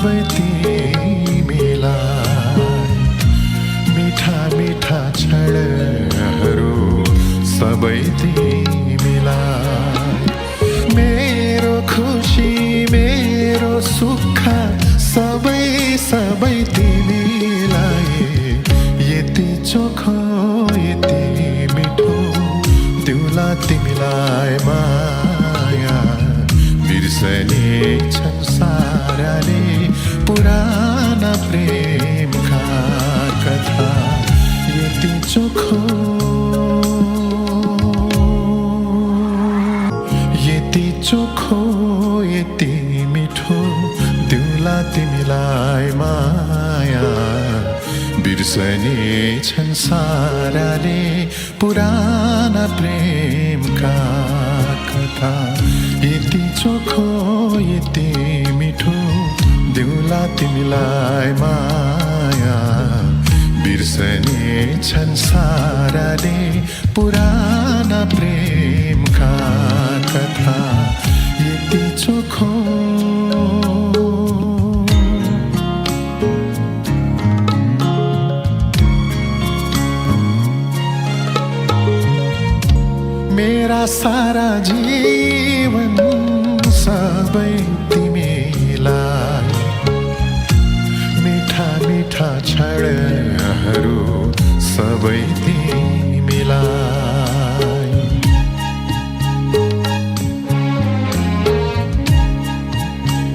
सबै तिमीलाई, मिठा मिठा क्षणहरू सबै तिमीलाई, मेरो खुसी मेरो सुख सबै सबै तिमीलाई, यति चोखो यति मिठो दिउला तिमीलाई माया, बिर्सने छन् साराले पुराना प्रेमका कथा, यति चोखो यति चोखो यति मिठो दिउला तिमीलाई माया, बिर्सने छन् साराले पुराना प्रेमका कथा, यति चोखो यति मिठो दिउला तिमीलाई माया, बिर्सने छन् साराले पुराना प्रेमका कथा, यति चोखो। मेरा सारा जीवन सबै तिमीलाई, मिठा मिठा क्षणहरू सबै तिमीलाई,